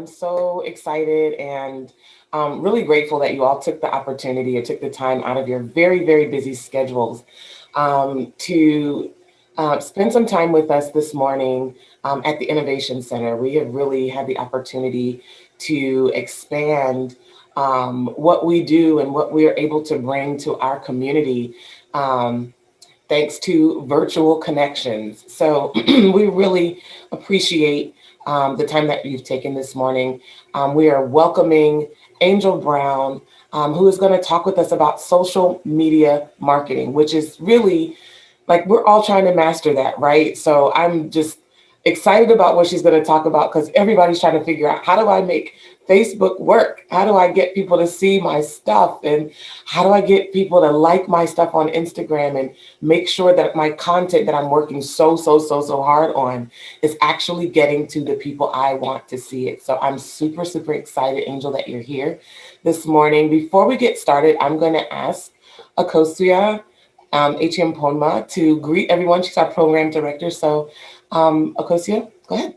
I'm so excited and really grateful that you all took the opportunity or took the time out of your very, very busy schedules to spend some time with us this morning at the Innovation Center. We have really had the opportunity to expand what we do and what we are able to bring to our community. Thanks to virtual connections. So we really appreciate the time that you've taken this morning. We are welcoming Angel Brown, who is going to talk with us about social media marketing, which is really like we're all trying to master that, right? So I'm just excited about what she's going to talk about because everybody's trying to figure out how do I make Facebook work? How do I get people to see my stuff? And how do I get people to like my stuff on Instagram and make sure that my content that I'm working so hard on is actually getting to the people I want to see it. So I'm super, super excited, Angel, that you're here this morning. Before we get started, I'm going to ask Akosia HM Ponma to greet everyone. She's our program director. So Akosia, go ahead.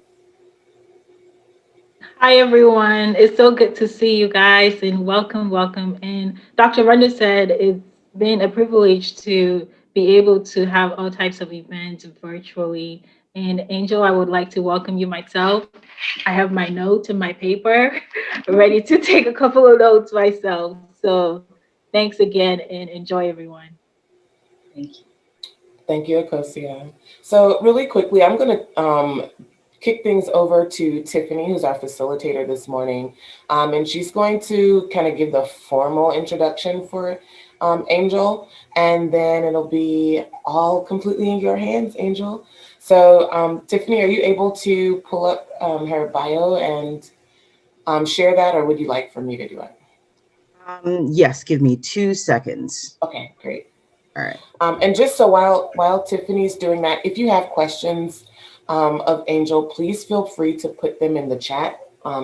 Hi, everyone. It's so good to see you guys and welcome. And Dr. Runda said it's been a privilege to be able to have all types of events virtually. And Angel, I would like to welcome you myself. I have my notes and my paper ready to take a couple of notes myself. So thanks again and enjoy, everyone. Thank you. Thank you, Akosia. So really quickly, I'm going to kick things over to Tiffany, who's our facilitator this morning. And she's going to kind of give the formal introduction for Angel, and then it'll be all completely in your hands, Angel. So Tiffany, are you able to pull up her bio and share that, or would you like for me to do it? Yes, give me 2 seconds. Okay, great. All right. And just so while Tiffany's doing that, if you have questions of Angel, please feel free to put them in the chat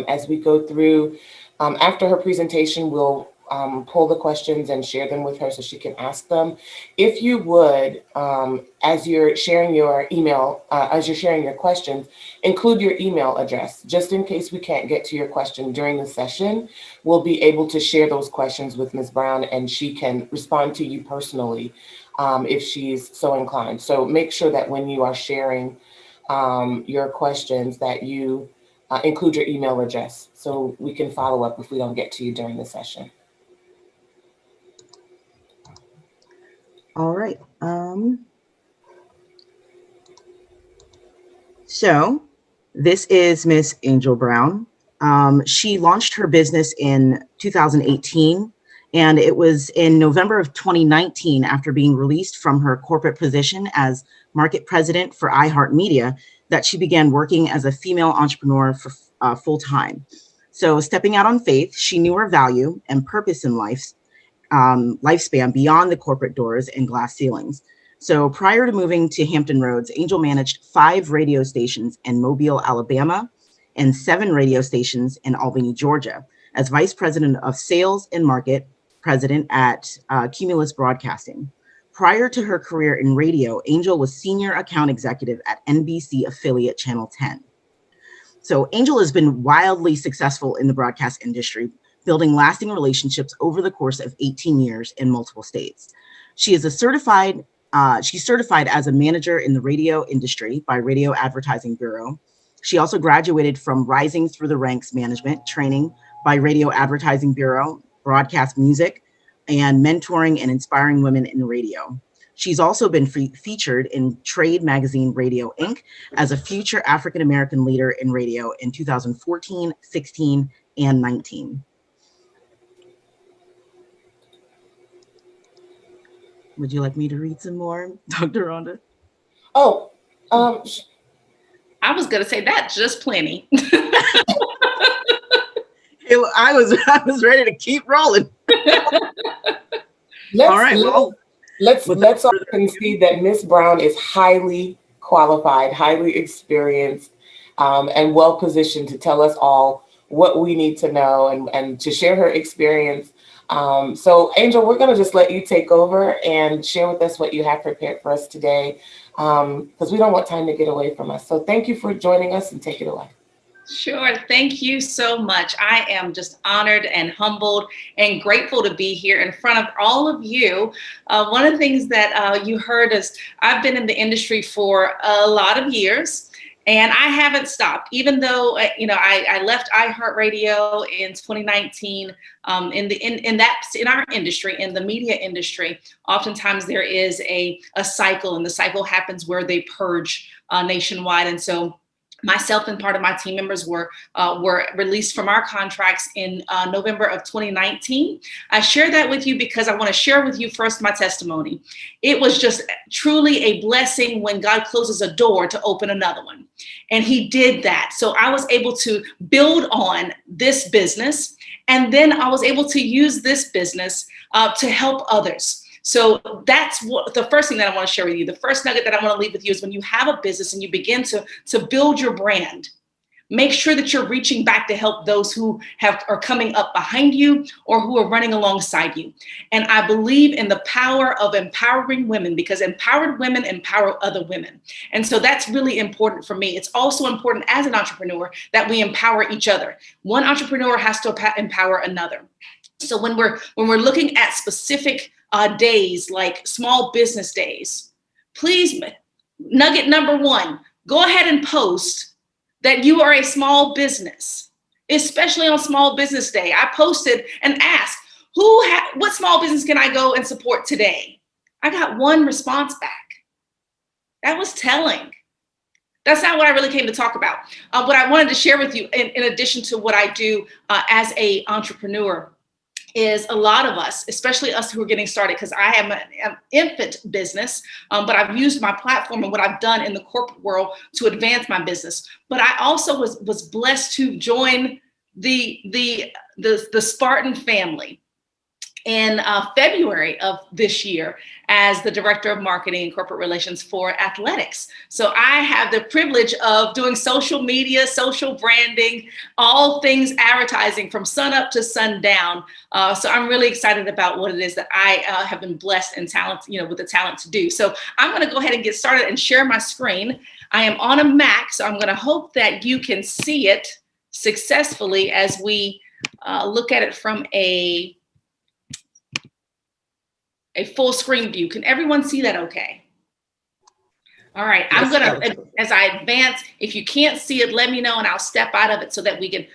as we go through. After her presentation, we'll pull the questions and share them with her so she can ask them. If you would, as you're sharing your email, as you're sharing your questions, include your email address, just in case we can't get to your question during the session. We'll be able to share those questions with Ms. Brown and she can respond to you personally if she's so inclined. So make sure that when you are sharing your questions that you include your email address so we can follow up if we don't get to you during the session. All right. So this is Miss Angel Brown. She launched her business in 2018, and it was in November of 2019, after being released from her corporate position as market president for iHeartMedia, that she began working as a female entrepreneur for full time. So stepping out on faith, she knew her value and purpose in lifespan beyond the corporate doors and glass ceilings. So prior to moving to Hampton Roads, Angel managed 5 radio stations in Mobile, Alabama, and 7 radio stations in Albany, Georgia, as vice president of sales and market president at Cumulus Broadcasting. Prior to her career in radio, Angel was senior account executive at NBC affiliate Channel 10. So Angel has been wildly successful in the broadcast industry, building lasting relationships over the course of 18 years in multiple states. She's certified as a manager in the radio industry by Radio Advertising Bureau. She also graduated from Rising Through the Ranks Management Training by Radio Advertising Bureau, Broadcast Music, and Mentoring and Inspiring Women in Radio. She's also been featured in Trade Magazine Radio Inc. as a future African American leader in radio in 2014, 16, and 19. Would you like me to read some more, Dr. Rhonda? Oh, I was going to say that just plenty. I was ready to keep rolling. All right. Let's all concede that Miss Brown is highly qualified, highly experienced, and well positioned to tell us all what we need to know and to share her experience. So Angel, we're going to just let you take over and share with us what you have prepared for us today, because we don't want time to get away from us. So thank you for joining us and take it away. Sure. Thank you so much. I am just honored and humbled and grateful to be here in front of all of you. One of the things that you heard is I've been in the industry for a lot of years. And I haven't stopped, even though I left iHeartRadio in 2019. In our industry, in the media industry, oftentimes there is a cycle, and the cycle happens where they purge nationwide, and so myself and part of my team members were released from our contracts in November of 2019. I share that with you because I want to share with you first my testimony. It was just truly a blessing when God closes a door to open another one. And he did that. So I was able to build on this business. And then I was able to use this business to help others. So that's what the first thing that I want to share with you. The first nugget that I want to leave with you is when you have a business and you begin to build your brand, make sure that you're reaching back to help those who are coming up behind you or who are running alongside you. And I believe in the power of empowering women, because empowered women empower other women. And so that's really important for me. It's also important as an entrepreneur that we empower each other. One entrepreneur has to empower another. So when we're looking at specific days like small business days, please, nugget number one, go ahead and post that you are a small business, especially on Small Business Day. I posted and asked, what small business can I go and support today? I got one response back. That was telling. That's not what I really came to talk about. What I wanted to share with you, in addition to what I do as an entrepreneur, is a lot of us, especially us who are getting started, because I am an infant business, but I've used my platform and what I've done in the corporate world to advance my business. But I also was blessed to join the Spartan family in February of this year as the director of marketing and corporate relations for athletics. So I have the privilege of doing social media, social branding, all things advertising from sun up to sundown. So I'm really excited about what it is that I have been blessed and with the talent to do. So I'm going to go ahead and get started and share my screen. I am on a Mac, so I'm going to hope that you can see it successfully as we look at it from a full screen view. Can everyone see that okay? All right, yes, I'm gonna, as I advance, if you can't see it, let me know and I'll step out of it so that we can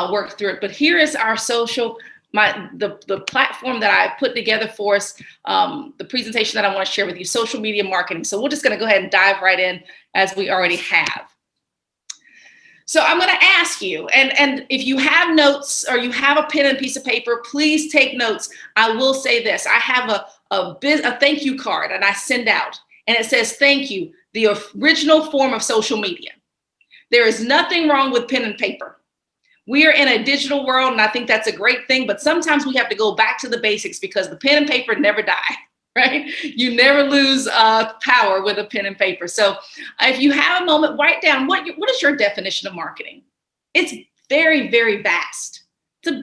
work through it. But here is our social, the platform that I put together for us, the presentation that I wanna share with you, social media marketing. So we're just gonna go ahead and dive right in as we already have. So I'm going to ask you, and if you have notes or you have a pen and piece of paper, please take notes. I will say this, I have a thank you card and I send out, and it says, thank you, the original form of social media. There is nothing wrong with pen and paper. We are in a digital world, and I think that's a great thing, but sometimes we have to go back to the basics because the pen and paper never die. Right? You never lose power with a pen and paper. So if you have a moment, write down what is your definition of marketing? It's very, very vast. It's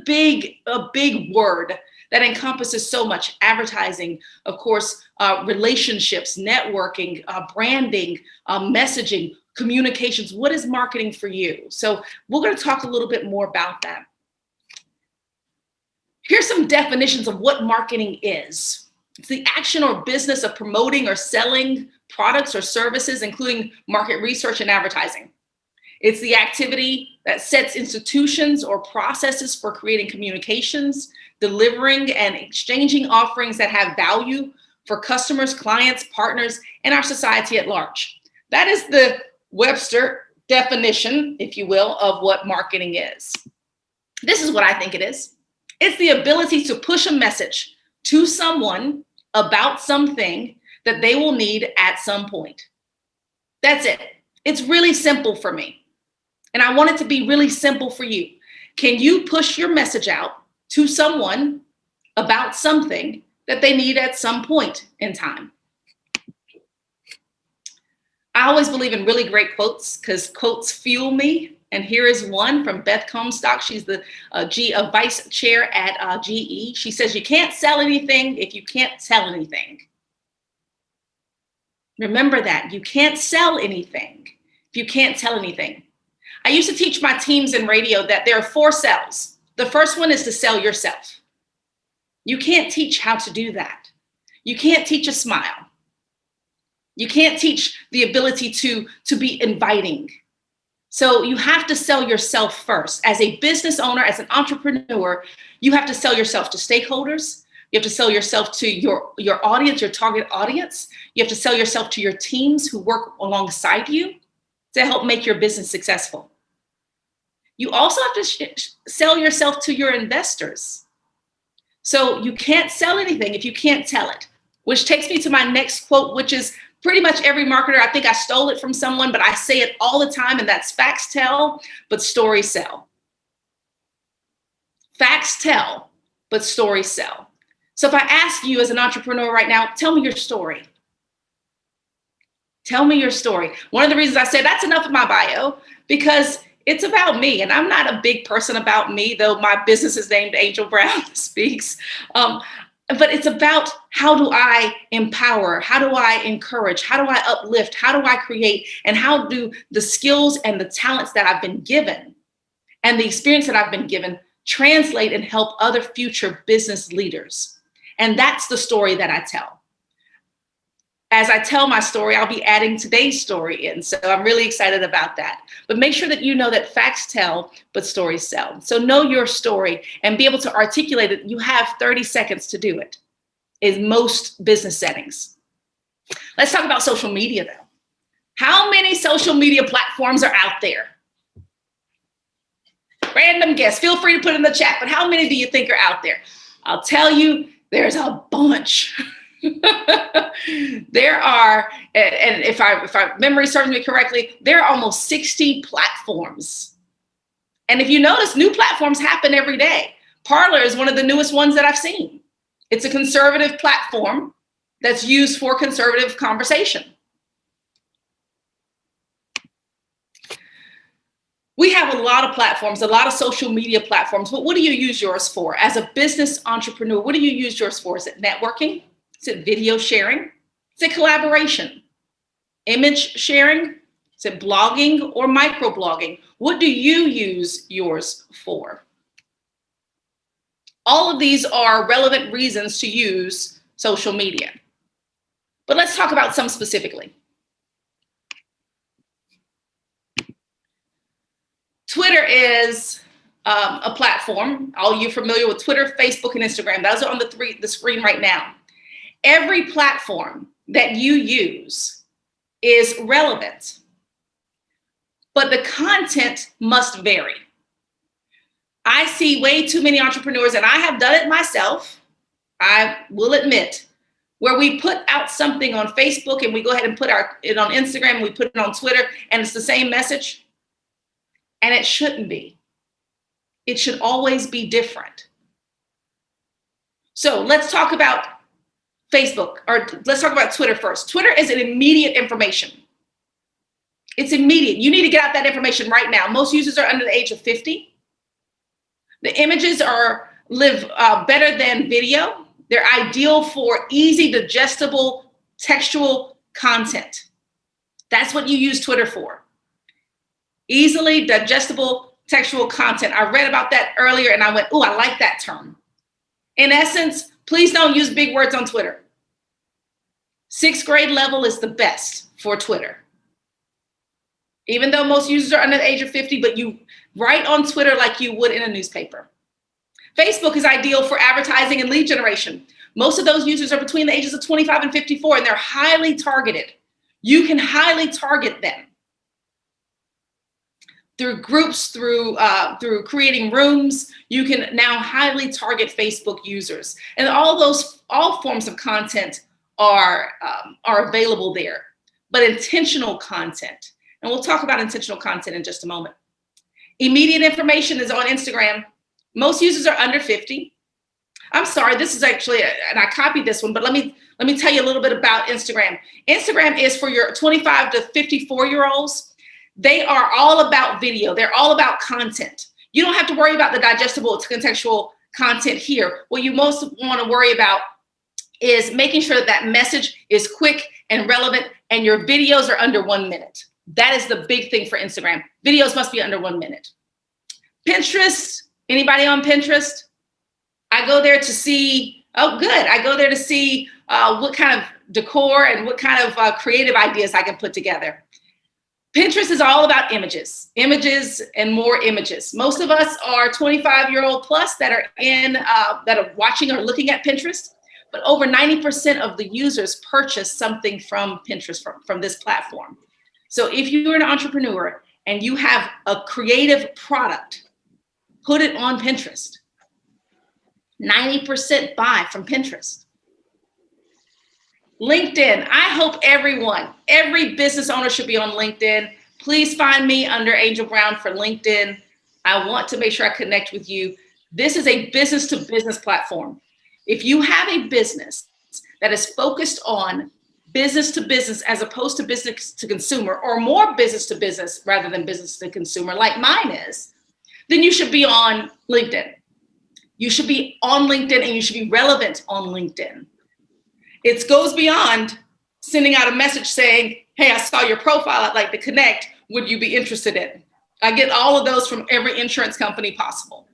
a big word that encompasses so much: advertising, of course, relationships, networking, branding, messaging, communications. What is marketing for you? So we're going to talk a little bit more about that. Here's some definitions of what marketing is. It's the action or business of promoting or selling products or services, including market research and advertising. It's the activity that sets institutions or processes for creating communications, delivering and exchanging offerings that have value for customers, clients, partners, and our society at large. That is the Webster definition, if you will, of what marketing is. This is what I think it is. It's the ability to push a message to someone about something that they will need at some point. That's it. It's really simple for me. And I want it to be really simple for you. Can you push your message out to someone about something that they need at some point in time? I always believe in really great quotes because quotes fuel me. And here is one from Beth Comstock. She's the vice chair at GE. She says, you can't sell anything if you can't tell anything. Remember that. You can't sell anything if you can't tell anything. I used to teach my teams in radio that there are 4 sells. The first one is to sell yourself. You can't teach how to do that. You can't teach a smile. You can't teach the ability to be inviting. So you have to sell yourself first. As a business owner, as an entrepreneur, you have to sell yourself to stakeholders. You have to sell yourself to your audience, your target audience. You have to sell yourself to your teams who work alongside you to help make your business successful. You also have to sell yourself to your investors. So you can't sell anything if you can't tell it, which takes me to my next quote, which is pretty much every marketer, I think I stole it from someone, but I say it all the time, and that's facts tell, but stories sell. Facts tell, but stories sell. So if I ask you as an entrepreneur right now, tell me your story. Tell me your story. One of the reasons I said that's enough of my bio, because it's about me, and I'm not a big person about me, though my business is named Angel Brown Speaks. But it's about, how do I empower? How do I encourage? How do I uplift? How do I create? And how do the skills and the talents that I've been given and the experience that I've been given translate and help other future business leaders? And that's the story that I tell. As I tell my story, I'll be adding today's story in. So I'm really excited about that. But make sure that you know that facts tell, but stories sell. So know your story and be able to articulate it. You have 30 seconds to do it in most business settings. Let's talk about social media though. How many social media platforms are out there? Random guess, feel free to put in the chat, but how many do you think are out there? I'll tell you, there's a bunch. There are, and if my memory serves me correctly, there are almost 60 platforms. And if you notice, new platforms happen every day. Parler is one of the newest ones that I've seen. It's a conservative platform that's used for conservative conversation. We have a lot of platforms, a lot of social media platforms, but what do you use yours for? As a business entrepreneur, what do you use yours for? Is it networking? Is it video sharing? Is it collaboration? Image sharing? Is it blogging or microblogging? What do you use yours for? All of these are relevant reasons to use social media. But let's talk about some specifically. Twitter is a platform. All you familiar with Twitter, Facebook, and Instagram. Those are on the screen right now. Every platform that you use is relevant, but the content must vary. I see way too many entrepreneurs, and I have done it myself, I will admit, where we put out something on Facebook and we go ahead and put it on Instagram, and we put it on Twitter, and it's the same message. And it shouldn't be. It should always be different. So let's talk about Facebook, or let's talk about Twitter first. Twitter is an immediate information. It's immediate. You need to get out that information right now. Most users are under the age of 50. The images live better than video. They're ideal for easy, digestible, textual content. That's what you use Twitter for. Easily digestible, textual content. I read about that earlier and I went, oh, I like that term. In essence, please don't use big words on Twitter. 6th grade level is the best for Twitter. Even though most users are under the age of 50, but you write on Twitter like you would in a newspaper. Facebook is ideal for advertising and lead generation. Most of those users are between the ages of 25 and 54, and they're highly targeted. You can highly target them through groups, through creating rooms. You can now highly target Facebook users, and all forms of content are available there. But intentional content, and we'll talk about intentional content in just a moment. Immediate information is on Instagram. Most users are under 50. I'm sorry, this is actually, and I copied this one, but let me tell you a little bit about Instagram. Instagram is for your 25 to 54-year-olds. They are all about video. They're all about content. You don't have to worry about the digestible contextual content here. What you most want to worry about is making sure that message is quick and relevant, and your videos are under 1 minute. That is the big thing for Instagram. Videos must be under 1 minute. Pinterest, anybody on Pinterest? I go there to see, oh good, I go there to see what kind of decor and what kind of creative ideas I can put together. Pinterest is all about images and more images. Most of us are 25-year-old plus that are watching or looking at Pinterest, but over 90% of the users purchase something from Pinterest, from this platform. So if you're an entrepreneur and you have a creative product, put it on Pinterest. 90% buy from Pinterest. LinkedIn. I hope every business owner should be on LinkedIn. Please find me under Angel Brown for LinkedIn. I want to make sure I connect with you. This is a business to business platform. If you have a business that is focused on business to business as opposed to business to consumer, or more business to business rather than business to consumer, like mine is, then you should be on LinkedIn. You should be on LinkedIn and you should be relevant on LinkedIn. It goes beyond sending out a message saying, hey, I saw your profile, I'd like to connect. Would you be interested in? I get all of those from every insurance company possible.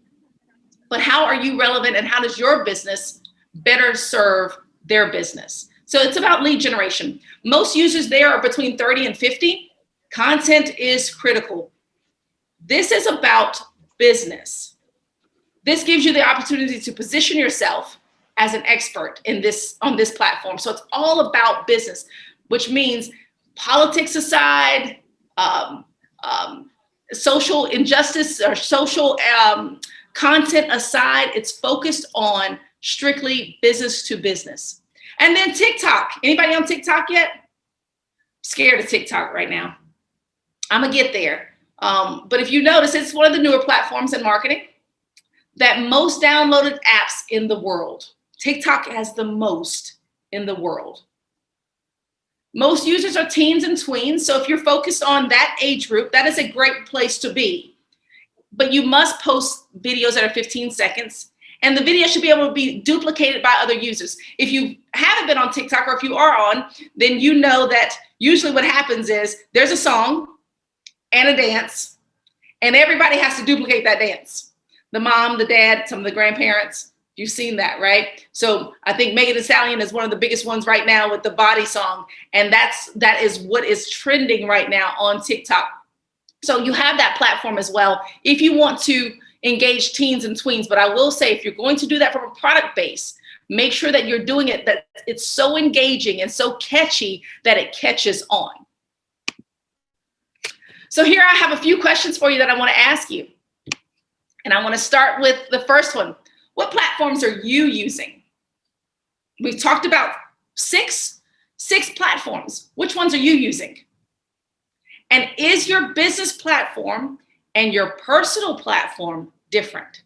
But how are you relevant and how does your business better serve their business? So it's about lead generation. Most users there are between 30 and 50. Content is critical. This is about business. This gives you the opportunity to position yourself as an expert on this platform. So it's all about business, which means politics aside, social injustice or social content aside, it's focused on strictly business to business. And then TikTok. Anybody on TikTok yet? Scared of TikTok right now. I'm gonna get there. But if you notice, it's one of the newer platforms in marketing that most downloaded apps in the world. TikTok has the most in the world. Most users are teens and tweens. So if you're focused on that age group, that is a great place to be. But you must post videos that are 15 seconds. And the video should be able to be duplicated by other users. If you haven't been on TikTok, or if you are on, then you know that usually what happens is there's a song and a dance, and everybody has to duplicate that dance. The mom, the dad, some of the grandparents. You've seen that, right? So I think Megan Thee Stallion is one of the biggest ones right now with the body song. And that is what is trending right now on TikTok. So you have that platform as well if you want to engage teens and tweens. But I will say, if you're going to do that from a product base, make sure that you're doing it, that it's so engaging and so catchy that it catches on. So here I have a few questions for you that I want to ask you. And I want to start with the first one. What platforms are you using? We've talked about six platforms. Which ones are you using? And is your business platform and your personal platform different?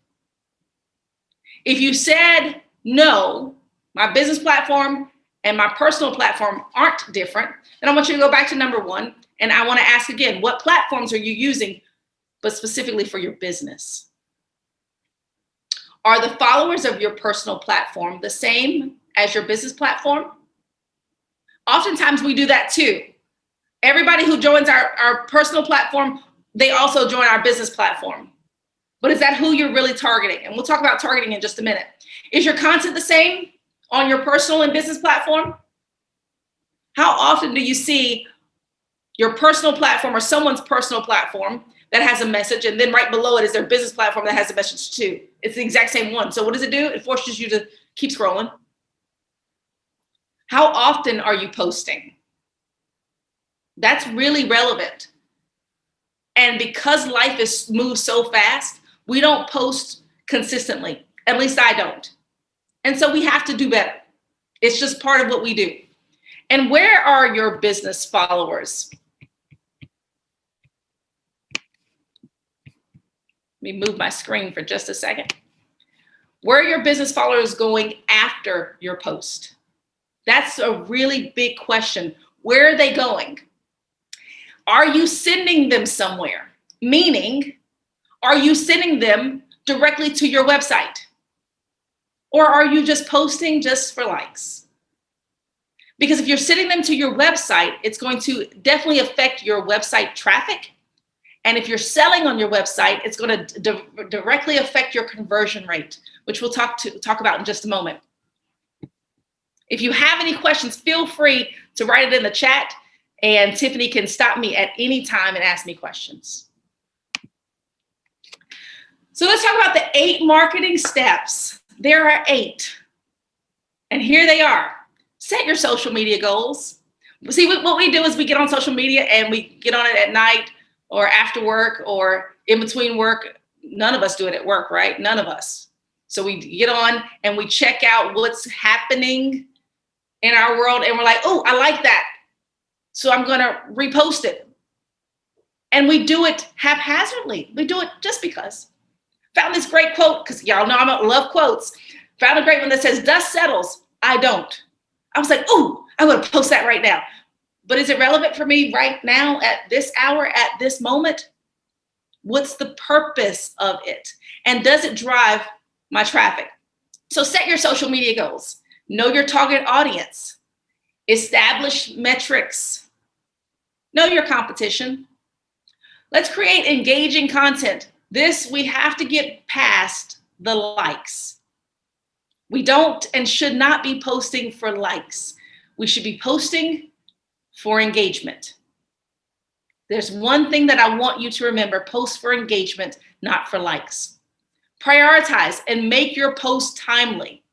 If you said, no, my business platform and my personal platform aren't different, then I want you to go back to number one. And I want to ask again, what platforms are you using, but specifically for your business? Are the followers of your personal platform the same as your business platform? Oftentimes we do that too. Everybody who joins our personal platform, they also join our business platform. But is that who you're really targeting? And we'll talk about targeting in just a minute. Is your content the same on your personal and business platform? How often do you see your personal platform or someone's personal platform that has a message, and then right below it is their business platform that has a message too? It's the exact same one. So what does it do? It forces you to keep scrolling. How often are you posting? That's really relevant. And because life moves so fast, we don't post consistently. At least I don't. And so we have to do better. It's just part of what we do. And where are your business followers? Let me move my screen for just a second. Where are your business followers going after your post? That's a really big question. Where are they going? Are you sending them somewhere? Meaning, are you sending them directly to your website? Or are you just posting just for likes? Because if you're sending them to your website, it's going to definitely affect your website traffic. And if you're selling on your website, it's going to directly affect your conversion rate, which we'll talk about in just a moment. If you have any questions, feel free to write it in the chat, and Tiffany can stop me at any time and ask me questions. So let's talk about the 8 marketing steps. There are 8. And here they are. Set your social media goals. See, what we do is we get on social media and we get on it at night or after work or in between work. None of us do it at work, right? None of us. So we get on and we check out what's happening in our world. And we're like, oh, I like that. So I'm going to repost it. And we do it haphazardly. We do it just because. Found this great quote, because y'all know I love quotes. Found a great one that says, dust settles, I don't. I was like, oh, I'm going to post that right now. But is it relevant for me right now at this hour, at this moment? What's the purpose of it? And does it drive my traffic? So set your social media goals. Know your target audience. Establish metrics. Know your competition. Let's create engaging content. This, we have to get past the likes. We don't and should not be posting for likes. We should be posting for engagement. There's one thing that I want you to remember: post for engagement, not for likes. Prioritize and make your post timely.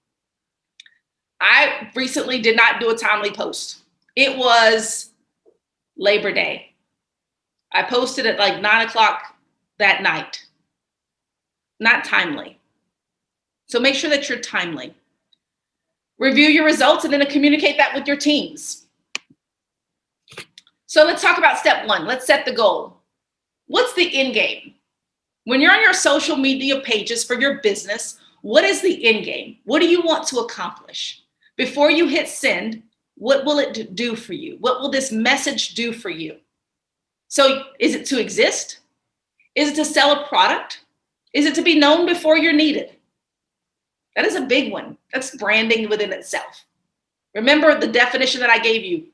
I recently did not do a timely post. It was Labor Day. I posted at like 9 o'clock that night. Not timely. So make sure that you're timely. Review your results and then communicate that with your teams. So let's talk about step 1. Let's set the goal. What's the end game? When you're on your social media pages for your business, what is the end game? What do you want to accomplish? Before you hit send, what will it do for you? What will this message do for you? So is it to exist? Is it to sell a product? Is it to be known before you're needed? That is a big one. That's branding within itself. Remember the definition that I gave you: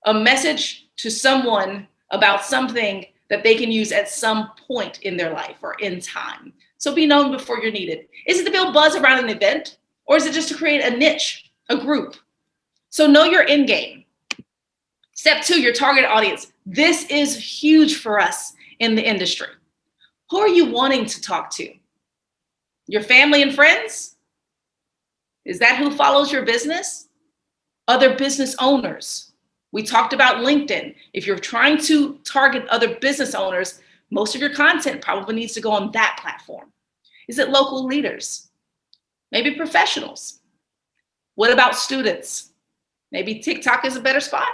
a message to someone about something that they can use at some point in their life or in time. So be known before you're needed. Is it to build buzz around an event, or is it just to create a niche, a group? So know your end game. Step 2, your target audience. This is huge for us in the industry. Who are you wanting to talk to? Your family and friends? Is that who follows your business? Other business owners. We talked about LinkedIn. If you're trying to target other business owners, most of your content probably needs to go on that platform. Is it local leaders? Maybe professionals. What about students? Maybe TikTok is a better spot.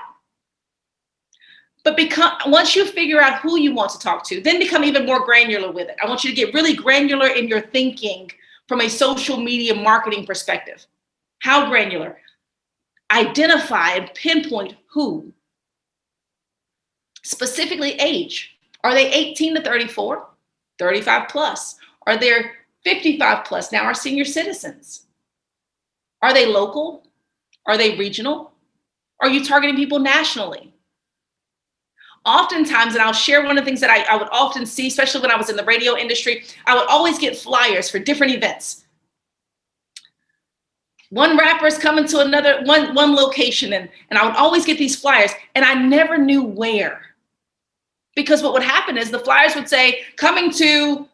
But once you figure out who you want to talk to, then become even more granular with it. I want you to get really granular in your thinking from a social media marketing perspective. How granular? Identify and pinpoint who. Specifically age. Are they 18 to 34? 35 plus? Are they 55 plus? Now are senior citizens. Are they local? Are they regional? Are you targeting people nationally? Oftentimes, and I'll share one of the things that I would often see, especially when I was in the radio industry, I would always get flyers for different events. One rapper is coming to another, one location, and I would always get these flyers, and I never knew where. Because what would happen is the flyers would say, coming to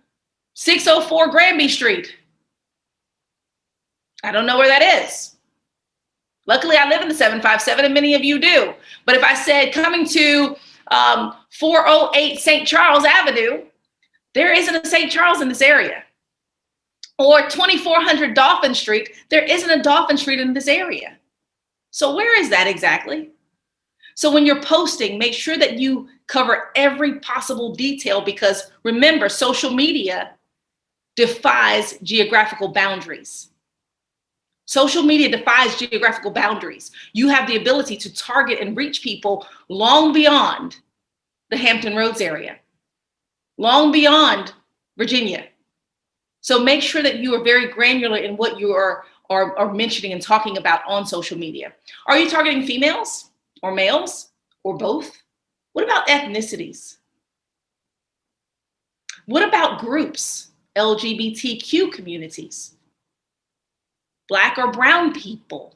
604 Granby Street. I don't know where that is. Luckily, I live in the 757, and many of you do. But if I said coming to 408 St. Charles Avenue, there isn't a St. Charles in this area. Or 2400 Dolphin Street, there isn't a Dolphin Street in this area. So where is that exactly? So when you're posting, make sure that you cover every possible detail, because remember, social media defies geographical boundaries. Social media defies geographical boundaries. You have the ability to target and reach people long beyond the Hampton Roads area, long beyond Virginia. So make sure that you are very granular in what you are are mentioning and talking about on social media? Are you targeting females or males or both? What about ethnicities? What about groups? LGBTQ communities, Black or brown people,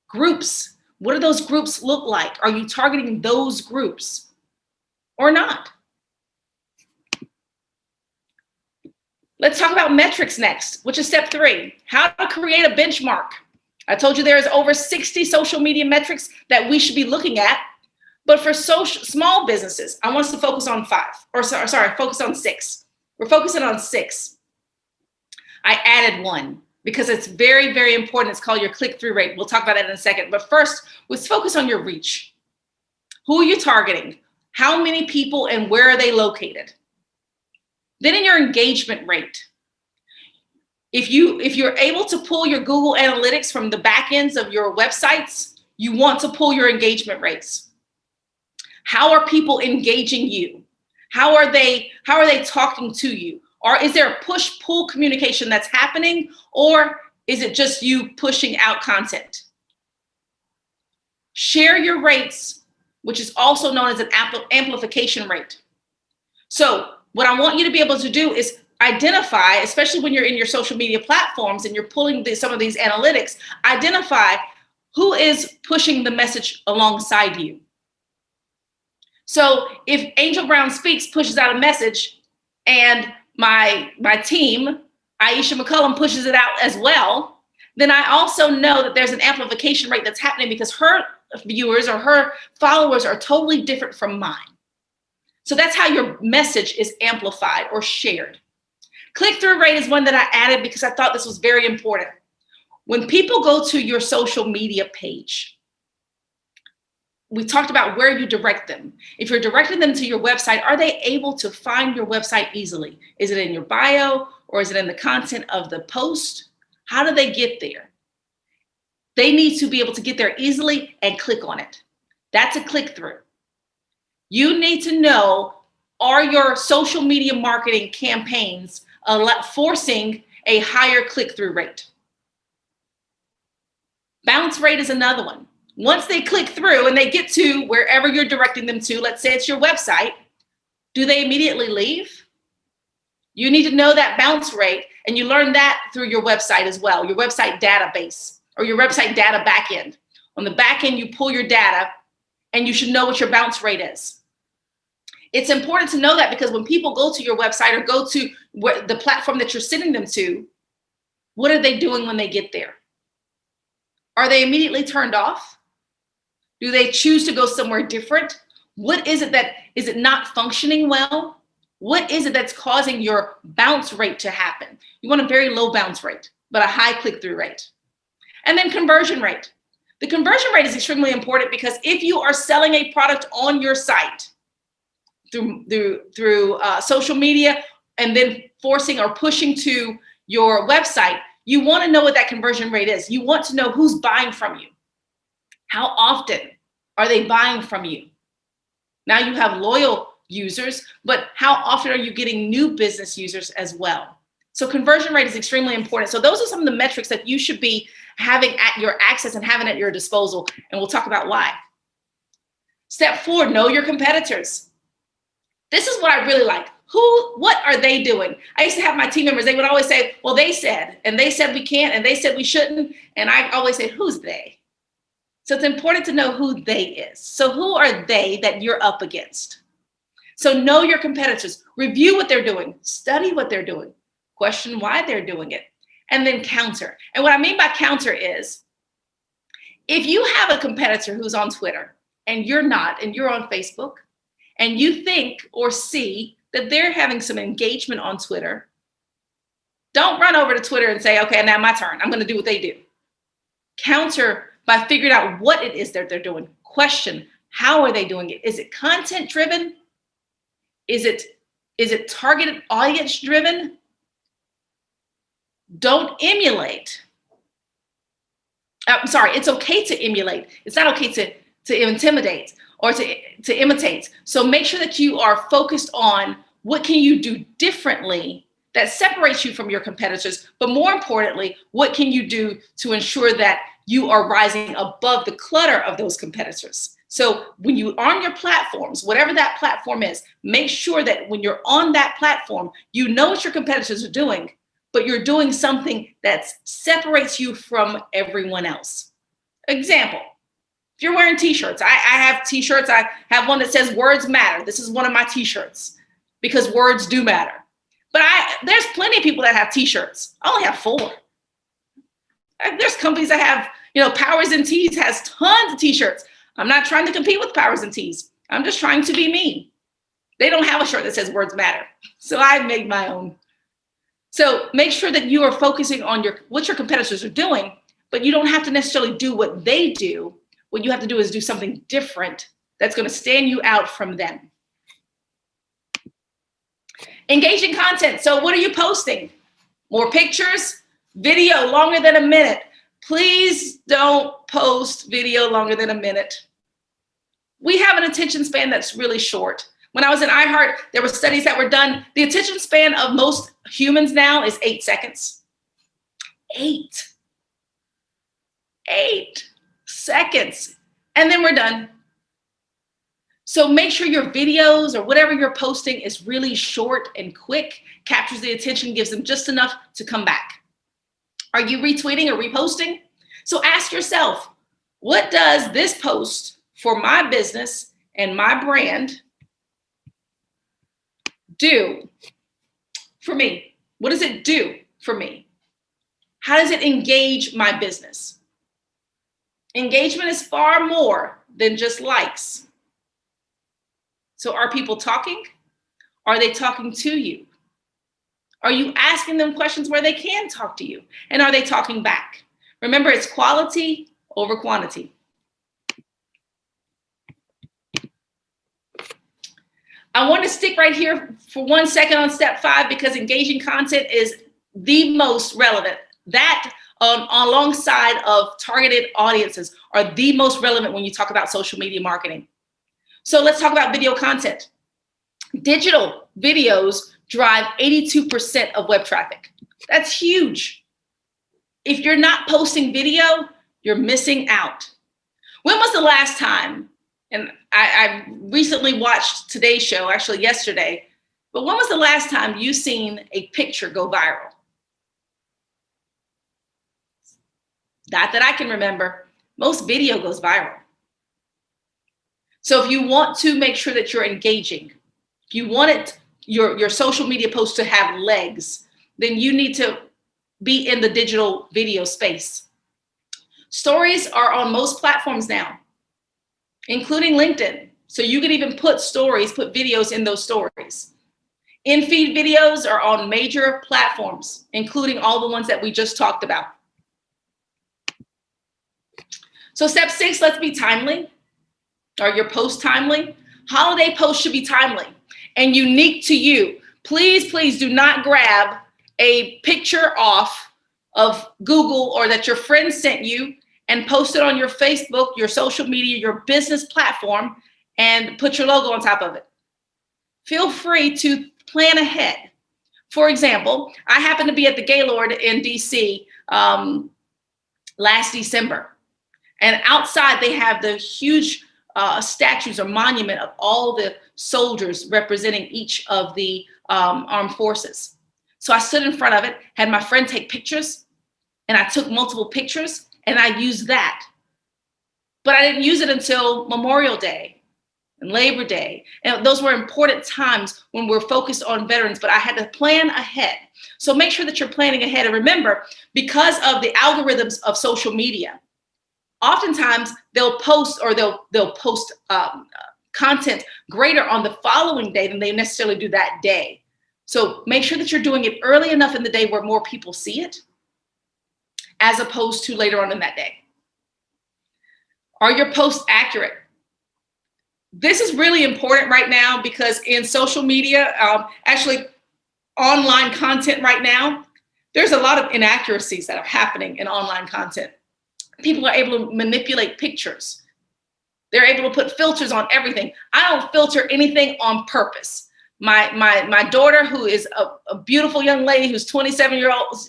groups. What do those groups look like? Are you targeting those groups or not? Let's talk about metrics next, which is step 3, how to create a benchmark. I told you there's over 60 social media metrics that we should be looking at, but for small businesses, I want us to focus on 5, or focus on 6. We're focusing on 6. I added 1 because it's very, very important. It's called your click-through rate. We'll talk about that in a second, but first, let's focus on your reach. Who are you targeting? How many people and where are they located? Then in your engagement rate, if you're able to pull your Google Analytics from the back ends of your websites, you want to pull your engagement rates. How are people engaging you? How are they talking to you? Or is there a push-pull communication that's happening? Or is it just you pushing out content? Share your rates, which is also known as an amplification rate. So what I want you to be able to do is identify, especially when you're in your social media platforms and you're pulling some of these analytics, identify who is pushing the message alongside you. So if Angel Brown Speaks pushes out a message and my team, Aisha McCullum, pushes it out as well, then I also know that there's an amplification rate that's happening because her viewers or her followers are totally different from mine. So that's how your message is amplified or shared. Click-through rate is one that I added because I thought this was very important. When people go to your social media page, we talked about where you direct them. If you're directing them to your website, are they able to find your website easily? Is it in your bio or is it in the content of the post? How do they get there? They need to be able to get there easily and click on it. That's a click-through. You need to know, are your social media marketing campaigns forcing a higher click-through rate? Bounce rate is another one. Once they click through and they get to wherever you're directing them to, let's say it's your website, do they immediately leave? You need to know that bounce rate, and you learn that through your website as well, your website database or your website data backend. On the back end, you pull your data and you should know what your bounce rate is. It's important to know that because when people go to your website or go to the platform that you're sending them to, what are they doing when they get there? Are they immediately turned off? Do they choose to go somewhere different? What is it is it not functioning well? What is it that's causing your bounce rate to happen? You want a very low bounce rate, but a high click-through rate. And then conversion rate. The conversion rate is extremely important because if you are selling a product on your site through social media and then forcing or pushing to your website, you want to know what that conversion rate is. You want to know who's buying from you. How often are they buying from you? Now you have loyal users, but how often are you getting new business users as well? So conversion rate is extremely important. So those are some of the metrics that you should be having at your access and having at your disposal. And we'll talk about why. Step 4, know your competitors. This is what I really like. What are they doing? I used to have my team members, they would always say, well, they said we can't, and they said we shouldn't. And I always say, who's they? So it's important to know who they is. So who are they that you're up against? So know your competitors, review what they're doing, study what they're doing, question why they're doing it, and then counter. And what I mean by counter is, if you have a competitor who's on Twitter and you're not, and you're on Facebook, and you think or see that they're having some engagement on Twitter, don't run over to Twitter and say, okay, now my turn. I'm going to do what they do. Counter by figuring out what it is that they're doing. Question, how are they doing it? Is it content driven? Is it targeted audience driven? Don't emulate. I'm sorry, it's okay to emulate. It's not okay to intimidate or to imitate. So make sure that you are focused on what can you do differently that separates you from your competitors? But more importantly, what can you do to ensure that you are rising above the clutter of those competitors? So when you on your platforms, whatever that platform is, make sure that when you're on that platform, you know what your competitors are doing, but you're doing something that separates you from everyone else. Example, if you're wearing t-shirts, I have t-shirts. I have one that says words matter. This is one of my t-shirts because words do matter. But there's plenty of people that have t-shirts. I only have 4. There's companies that have, Powers and Tees has tons of t-shirts. I'm not trying to compete with Powers and Tees. I'm just trying to be me. They don't have a shirt that says words matter. So I made my own. So make sure that you are focusing on what your competitors are doing, but you don't have to necessarily do what they do. What you have to do is do something different that's going to stand you out from them. Engaging content. So what are you posting? More pictures, video longer than a minute. Please don't post video longer than a minute. We have an attention span that's really short. When I was in iHeart, there were studies that were done. The attention span of most humans now is 8 seconds. 8 seconds. And then we're done. So make sure your videos or whatever you're posting is really short and quick, captures the attention, gives them just enough to come back. Are you retweeting or reposting? So ask yourself, what does this post for my business and my brand do for me? What does it do for me? How does it engage my business? Engagement is far more than just likes. So are people talking? Are they talking to you? Are you asking them questions where they can talk to you? And are they talking back? Remember, it's quality over quantity. I want to stick right here for 1 second on step 5 because engaging content is the most relevant. That alongside of targeted audiences are the most relevant when you talk about social media marketing. So let's talk about video content. Digital videos drive 82% of web traffic. That's huge. If you're not posting video, you're missing out. When was the last time, and I recently watched today's show, actually yesterday, but when was the last time you seen a picture go viral? Not that I can remember. Most video goes viral. So if you want to make sure that you're engaging, if you want your social media posts to have legs, then you need to be in the digital video space. Stories are on most platforms now, including LinkedIn. So you can even put videos in those stories. In-feed videos are on major platforms, including all the ones that we just talked about. So step 6, let's be timely. Are your posts timely? Holiday posts should be timely and unique to you. Please, please do not grab a picture off of Google or that your friend sent you and post it on your Facebook, your social media, your business platform, and put your logo on top of it. Feel free to plan ahead. For example, I happened to be at the Gaylord in DC last December. And outside they have the huge statues or monument of all the soldiers representing each of the armed forces. So I stood in front of it, had my friend take pictures, and I took multiple pictures, and I used that. But I didn't use it until Memorial Day and Labor Day. And those were important times when we're focused on veterans, but I had to plan ahead. So make sure that you're planning ahead. And remember, because of the algorithms of social media, oftentimes they'll post content greater on the following day than they necessarily do that day. So make sure that you're doing it early enough in the day where more people see it, as opposed to later on in that day. Are your posts accurate? This is really important right now because in social media, actually online content right now, there's a lot of inaccuracies that are happening in online content. People are able to manipulate pictures. They're able to put filters on everything. I don't filter anything on purpose My daughter, who is a beautiful young lady who's 27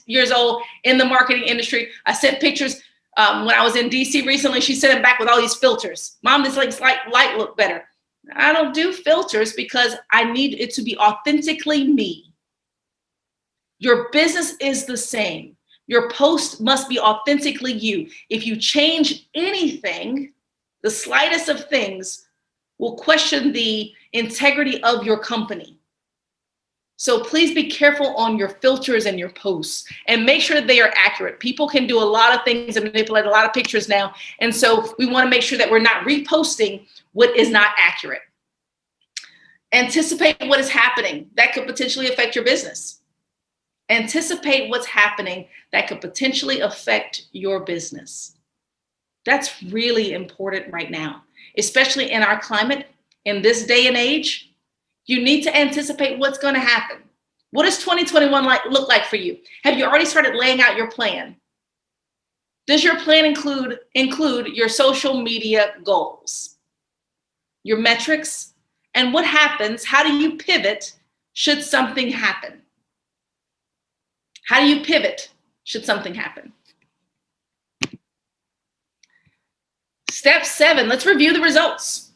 years old in the marketing industry. I sent pictures when I was in DC recently. She sent them back with all these filters. Mom, this light look better. I don't do filters because I need it to be authentically me. Your business is the same. Your post must be authentically you. If you change anything, the slightest of things will question the integrity of your company. So please be careful on your filters and your posts and make sure that they are accurate. People can do a lot of things and manipulate a lot of pictures now. And so we want to make sure that we're not reposting what is not accurate. Anticipate what is happening that could potentially affect your business. Anticipate what's happening that could potentially affect your business. That's really important right now, especially in our climate, in this day and age. You need to anticipate what's going to happen. What does 2021 look like for you? Have you already started laying out your plan? Does your plan include your social media goals, your metrics, and what happens? How do you pivot should something happen? How do you pivot should something happen? Step 7, let's review the results.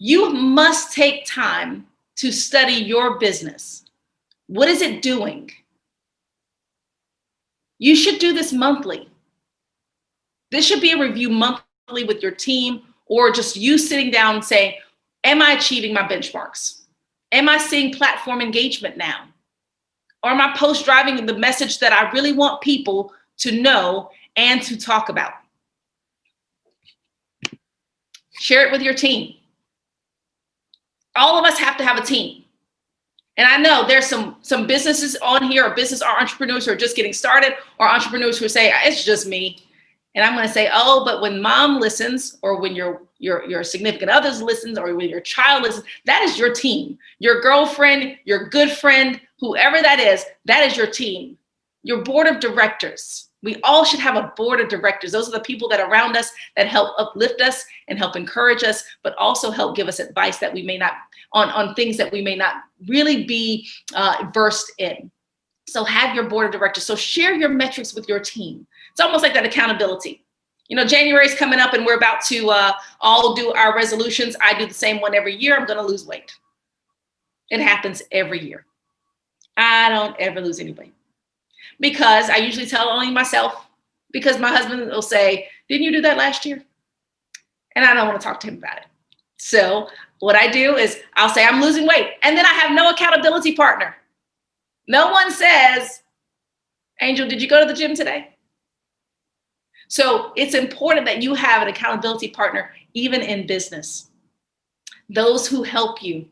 You must take time to study your business. What is it doing? You should do this monthly. This should be a review monthly with your team, or just you sitting down and saying, am I achieving my benchmarks? Am I seeing platform engagement now? Or am I post driving the message that I really want people to know and to talk about? Share it with your team. All of us have to have a team. And I know there's some businesses on here, or business or entrepreneurs who are just getting started, or entrepreneurs who say, it's just me. And I'm going to say, oh, but when mom listens, or when your significant others listens, or when your child listens, that is your team. Your girlfriend, your good friend, whoever that is your team. Your board of directors. We all should have a board of directors. Those are the people that are around us that help uplift us and help encourage us, but also help give us advice that we may not, on things that we may not really be versed in. So have your board of directors. So share your metrics with your team. It's almost like that accountability. You know, January is coming up and we're about to all do our resolutions. I do the same one every year. I'm going to lose weight. It happens every year. I don't ever lose any weight because I usually tell only myself, because my husband will say, didn't you do that last year? And I don't want to talk to him about it. So what I do is I'll say I'm losing weight, and then I have no accountability partner. No one says, Angel, did you go to the gym today? So it's important that you have an accountability partner, even in business. Those who help you.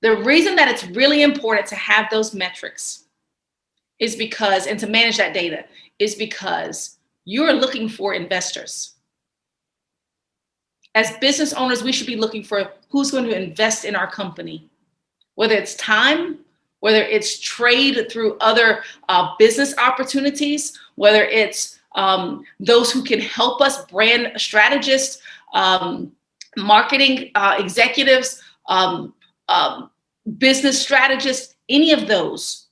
The reason that it's really important to have those metrics is because, and to manage that data, is because you're looking for investors. As business owners, we should be looking for who's going to invest in our company, whether it's time, whether it's trade through other business opportunities, whether it's those who can help us, brand strategists, marketing executives, business strategists, any of those,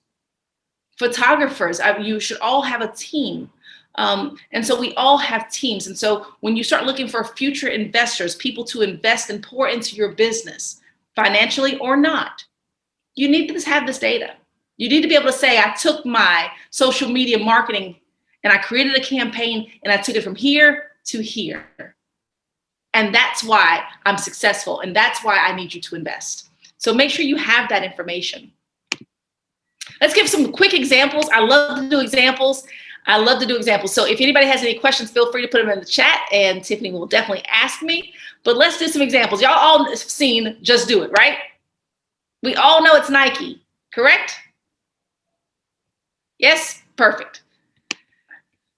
photographers. You should all have a team. And so we all have teams. And so when you start looking for future investors, people to invest and pour into your business, financially or not, you need to have this data. You need to be able to say, I took my social media marketing and I created a campaign and I took it from here to here. And that's why I'm successful. And that's why I need you to invest. So make sure you have that information. Let's give some quick examples. I love to do examples. So if anybody has any questions, feel free to put them in the chat and Tiffany will definitely ask me. But let's do some examples. Y'all all have seen Just Do It, right? We all know it's Nike, correct? Yes, perfect.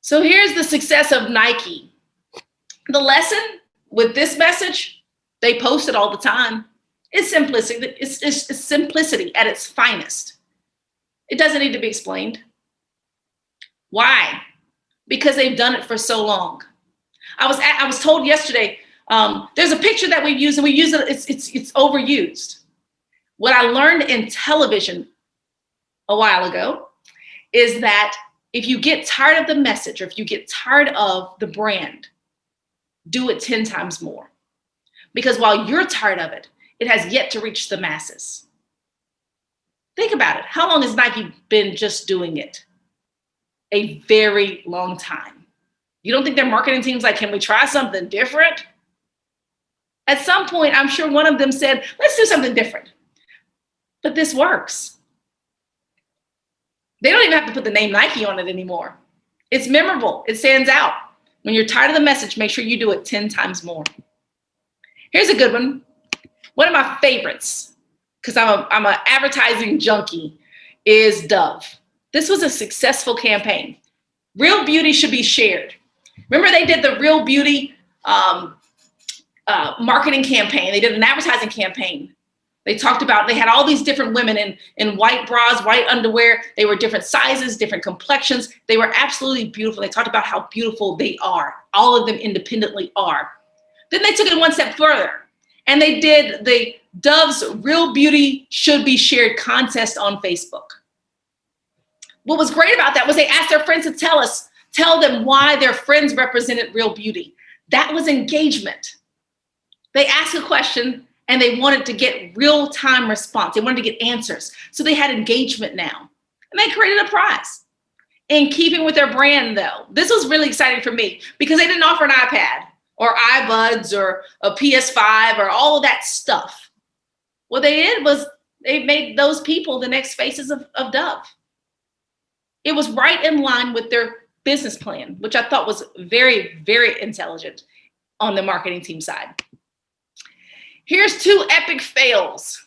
So here's the success of Nike. The lesson with this message, they post it all the time. It's simplicity. It's simplicity at its finest. It doesn't need to be explained. Why? Because they've done it for so long. I was told yesterday, there's a picture that we've used and we use it, it's overused. What I learned in television a while ago is that if you get tired of the message, or if you get tired of the brand, do it 10 times more. Because while you're tired of it, it has yet to reach the masses. Think about it. How long has Nike been just doing it? A very long time. You don't think their marketing team's like, can we try something different? At some point, I'm sure one of them said, let's do something different. But this works. They don't even have to put the name Nike on it anymore. It's memorable. It stands out. When you're tired of the message, make sure you do it 10 times more. Here's a good one. One of my favorites, because I'm an advertising junkie, is Dove. This was a successful campaign. Real beauty should be shared. Remember they did the Real Beauty marketing campaign. They did an advertising campaign. They talked about, they had all these different women in white bras, white underwear. They were different sizes, different complexions. They were absolutely beautiful. They talked about how beautiful they are. All of them independently are. Then they took it one step further and they did the Dove's Real Beauty Should Be Shared contest on Facebook. What was great about that was they asked their friends to tell them why their friends represented real beauty. That was engagement. They asked a question and they wanted to get real-time response. They wanted to get answers. So they had engagement now. And they created a prize. In keeping with their brand though, this was really exciting for me because they didn't offer an iPad or iBuds or a PS5 or all of that stuff. What they did was they made those people the next faces of Dove. It was right in line with their business plan, which I thought was very, very intelligent on the marketing team side. Here's 2 epic fails.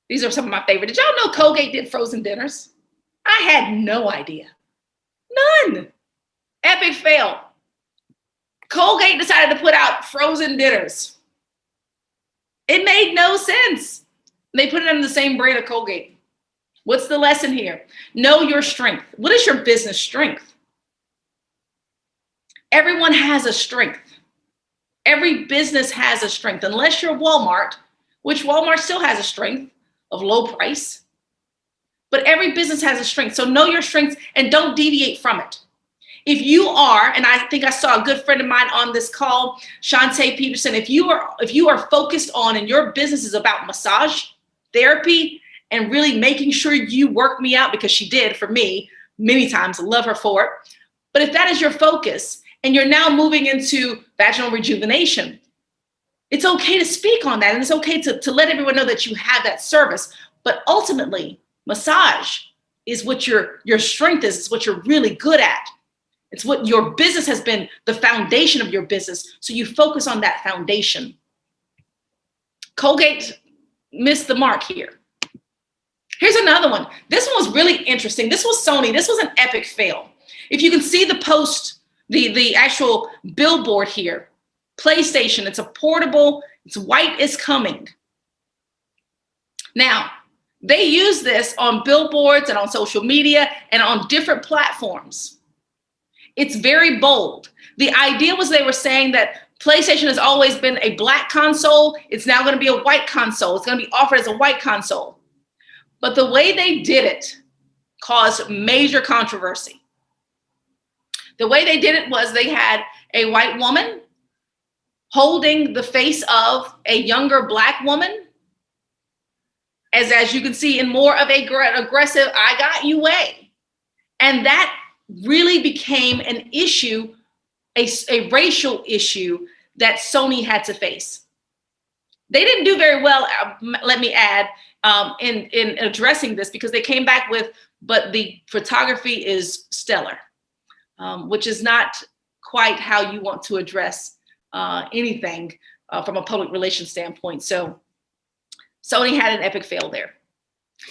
These are some of my favorite. Did y'all know Colgate did frozen dinners? I had no idea. None. Epic fail. Colgate decided to put out frozen dinners. It made no sense. They put it under the same brand of Colgate. What's the lesson here? Know your strength. What is your business strength? Everyone has a strength. Every business has a strength, unless you're Walmart, which Walmart still has a strength of low price. But every business has a strength. So know your strengths and don't deviate from it. If you are, and I think I saw a good friend of mine on this call, Shantae Peterson, if you are focused on, and your business is about massage therapy and really making sure you work me out, because she did for me many times, I love her for it. But if that is your focus and you're now moving into vaginal rejuvenation, it's okay to speak on that. And it's okay to let everyone know that you have that service. But ultimately, massage is what your strength is. It's what you're really good at. It's what your business has been, the foundation of your business. So you focus on that foundation. Colgate missed the mark here. Here's another one. This one was really interesting. This was Sony. This was an epic fail. If you can see the post, the actual billboard here, PlayStation, it's a portable, it's white is coming. Now, they use this on billboards and on social media and on different platforms. It's very bold. The idea was they were saying that PlayStation has always been a black console. It's now going to be a white console. It's going to be offered as a white console. But the way they did it caused major controversy. The way they did it was they had a white woman holding the face of a younger black woman, as you can see, in more of a aggressive, I got you way. And that really became an issue, a racial issue that Sony had to face. They didn't do very well, let me add, in addressing this, because they came back with, but the photography is stellar, which is not quite how you want to address anything from a public relations standpoint. So Sony had an epic fail there.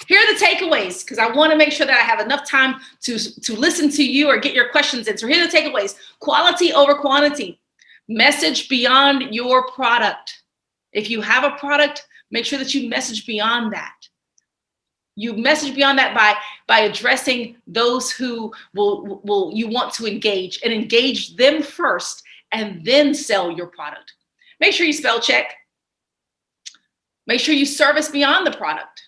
Here are the takeaways, because I want to make sure that I have enough time to listen to you or get your questions in. So here are the takeaways. Quality over quantity. Message beyond your product. If you have a product, make sure that you message beyond that. You message beyond that by addressing those who will you want to engage, and engage them first and then sell your product. Make sure you spell check. Make sure you service beyond the product.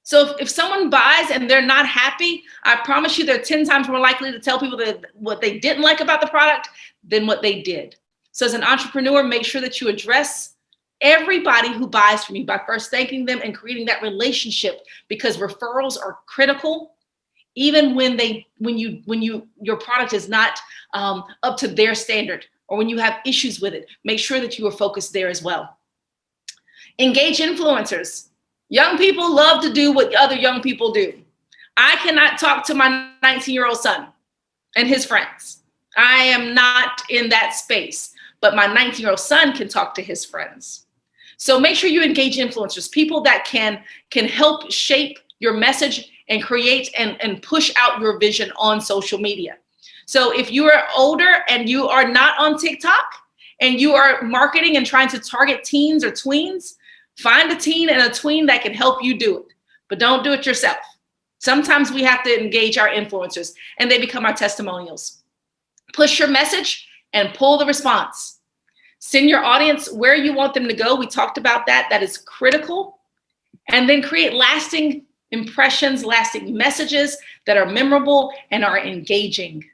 So if someone buys and they're not happy, I promise you they're 10 times more likely to tell people that what they didn't like about the product than what they did. So as an entrepreneur, make sure that you address everybody who buys from you by first thanking them and creating that relationship, because referrals are critical. Even when your product is not up to their standard, or when you have issues with it, make sure that you are focused there as well. Engage influencers. Young people love to do what other young people do. I cannot talk to my 19-year-old son and his friends. I am not in that space, but my 19-year-old son can talk to his friends. So make sure you engage influencers, people that can help shape your message and create and push out your vision on social media. So if you are older and you are not on TikTok and you are marketing and trying to target teens or tweens, find a teen and a tween that can help you do it, but don't do it yourself. Sometimes we have to engage our influencers and they become our testimonials. Push your message and pull the response. Send your audience where you want them to go. We talked about that. That is critical. And then create lasting impressions, lasting messages that are memorable and are engaging.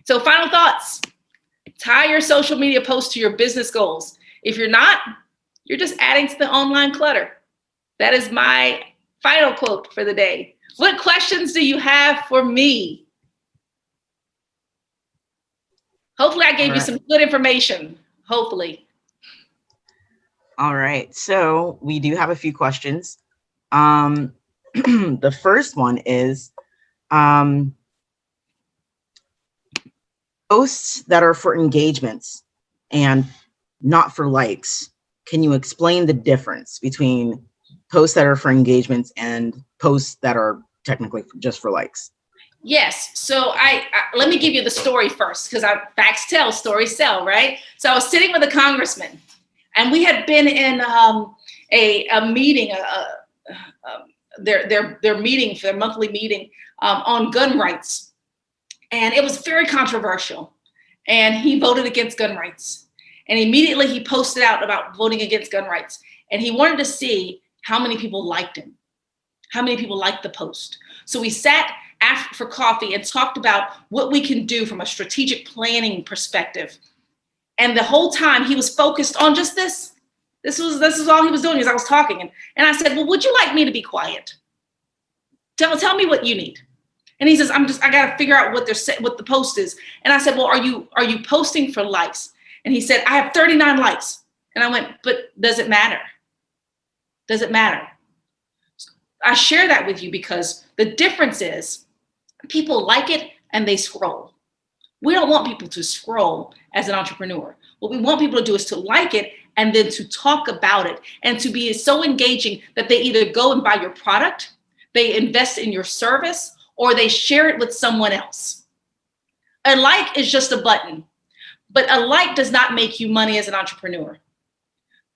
So final thoughts. Tie your social media posts to your business goals. If you're not, you're just adding to the online clutter. That is my final quote for the day. What questions do you have for me? Hopefully I gave you some good information. Hopefully. All right. So we do have a few questions. The first one is posts that are for engagements and not for likes. Can you explain the difference between posts that are for engagements and posts that are technically just for likes? Yes. So I let me give you the story first, because facts tell, stories sell, right? So I was sitting with a congressman, and we had been in a meeting, their meeting, for their monthly meeting on gun rights, and it was very controversial. And he voted against gun rights. And immediately he posted out about voting against gun rights. And he wanted to see how many people liked him, how many people liked the post. So we sat for coffee and talked about what we can do from a strategic planning perspective. And the whole time he was focused on just this. This is all he was doing as I was talking. And I said, well, would you like me to be quiet? Tell me what you need. And he says, I got to figure out what the post is. And I said, well, are you posting for likes? And he said, I have 39 likes. And I went, but does it matter? Does it matter? I share that with you because the difference is people like it and they scroll. We don't want people to scroll as an entrepreneur. What we want people to do is to like it and then to talk about it and to be so engaging that they either go and buy your product, they invest in your service, or they share it with someone else. A like is just a button, but a like does not make you money as an entrepreneur.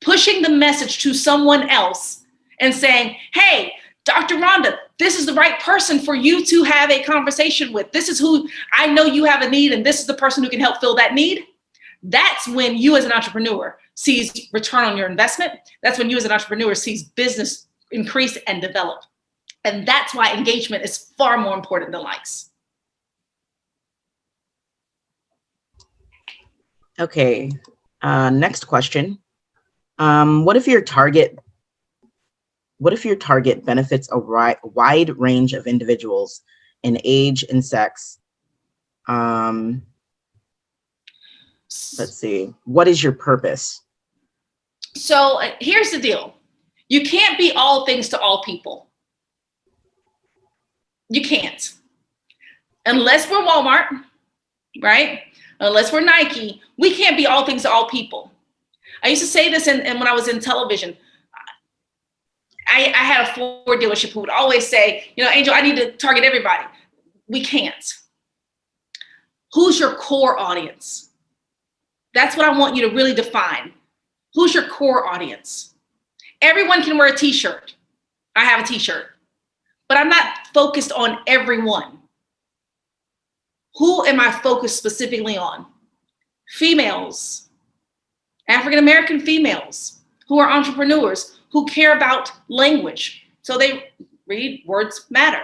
Pushing the message to someone else and saying, hey, Dr. Rhonda, this is the right person for you to have a conversation with. This is who I know you have a need, and this is the person who can help fill that need. That's when you as an entrepreneur sees return on your investment. That's when you as an entrepreneur sees business increase and develop. And that's why engagement is far more important than likes. Okay, next question. What if your target benefits a wide range of individuals in age and sex? Let's see. What is your purpose? So here's the deal. You can't be all things to all people. You can't. Unless we're Walmart, right? Unless we're Nike, we can't be all things to all people. I used to say this when I was in television. I had a Ford dealership who would always say, Angel, I need to target everybody. We can't. Who's your core audience? That's what I want you to really define. Who's your core audience? Everyone can wear a t-shirt. I have a t-shirt, but I'm not focused on everyone. Who am I focused specifically on? Females, African-American females who are entrepreneurs, who care about language. So they read Words Matter.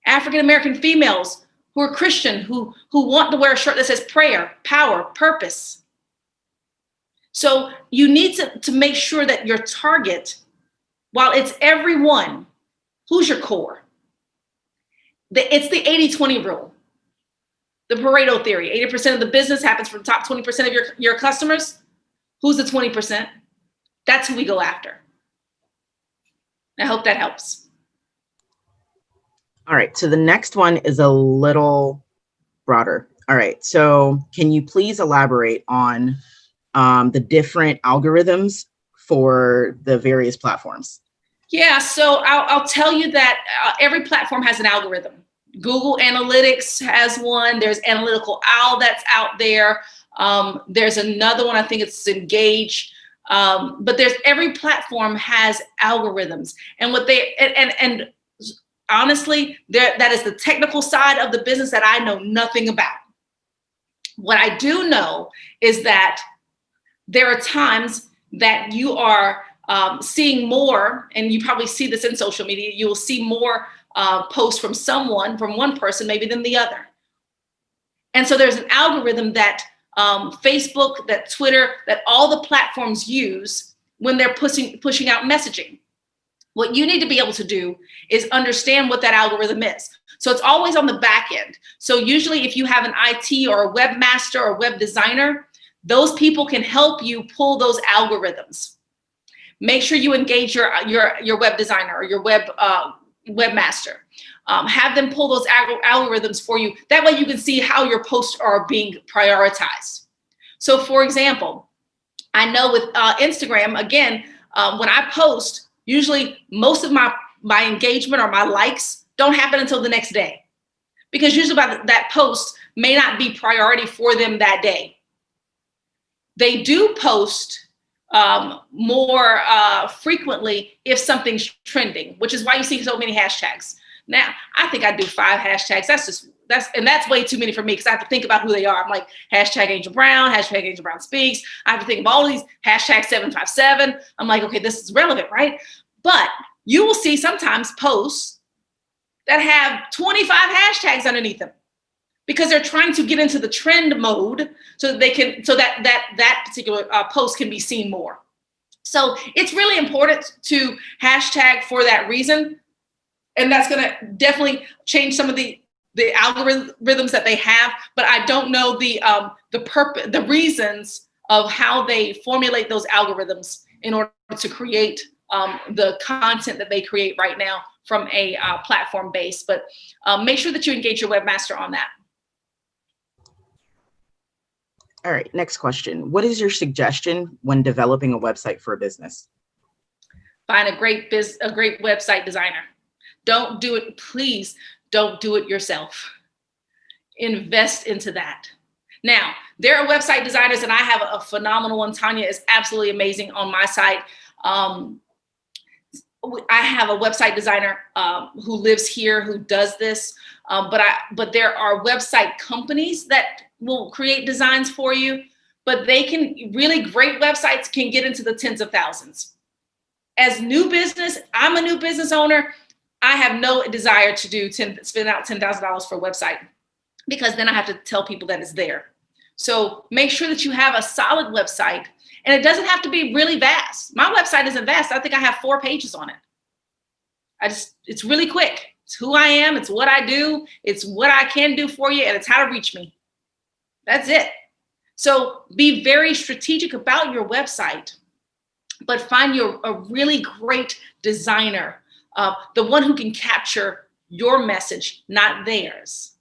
African-American females who are Christian, who want to wear a shirt that says prayer, power, purpose. So you need to make sure that your target, while it's everyone, who's your core? It's the 80-20 rule, the Pareto theory. 80% of the business happens from the top 20% of your customers. Who's the 20%? That's who we go after. I hope that helps. All right, so the next one is a little broader. All right, so can you please elaborate on the different algorithms for the various platforms? Yeah, so I'll tell you that every platform has an algorithm. Google Analytics has one. There's Analytical Owl that's out there. There's another one, I think it's Engage. But every platform has algorithms, and and honestly, that is the technical side of the business that I know nothing about. What I do know is that there are times that you are seeing more, and you probably see this in social media, you will see more posts from one person maybe than the other. And so there's an algorithm that Facebook, that Twitter, that all the platforms use when they're pushing out messaging. What you need to be able to do is understand what that algorithm is. So it's always on the back end. So usually if you have an IT or a webmaster or web designer, those people can help you pull those algorithms. Make sure you engage your web designer or your webmaster. Have them pull those algorithms for you. That way you can see how your posts are being prioritized. So for example, I know with Instagram, again, when I post, usually most of my engagement or my likes don't happen until the next day, because usually that post may not be priority for them that day. They do post more frequently if something's trending, which is why you see so many hashtags. Now, I think I do 5 hashtags. That's way too many for me, because I have to think about who they are. I'm like, hashtag Angel Brown, hashtag Angel Brown Speaks. I have to think of all these, hashtag 757. I'm like, okay, this is relevant, right? But you will see sometimes posts that have 25 hashtags underneath them, because they're trying to get into the trend mode so that particular post can be seen more. So it's really important to hashtag for that reason. And that's going to definitely change some of the algorithms that they have, but I don't know the reasons of how they formulate those algorithms in order to create the content that they create right now from a platform base. But make sure that you engage your webmaster on that. All right, next question. What is your suggestion when developing a website for a business? Find a great website designer. Don't do it, please don't do it yourself. Invest into that. Now, there are website designers, and I have a phenomenal one. Tanya is absolutely amazing on my site. I have a website designer who lives here who does this, but there are website companies that will create designs for you, but really great websites can get into the tens of thousands. As new business, I'm a new business owner. I have no desire to spend out $10,000 for a website, because then I have to tell people that it's there. So make sure that you have a solid website, and it doesn't have to be really vast. My website isn't vast. I think I have 4 pages on it. It's really quick. It's who I am. It's what I do. It's what I can do for you, and it's how to reach me. That's it. So be very strategic about your website, but find a really great designer. The one who can capture your message, not theirs.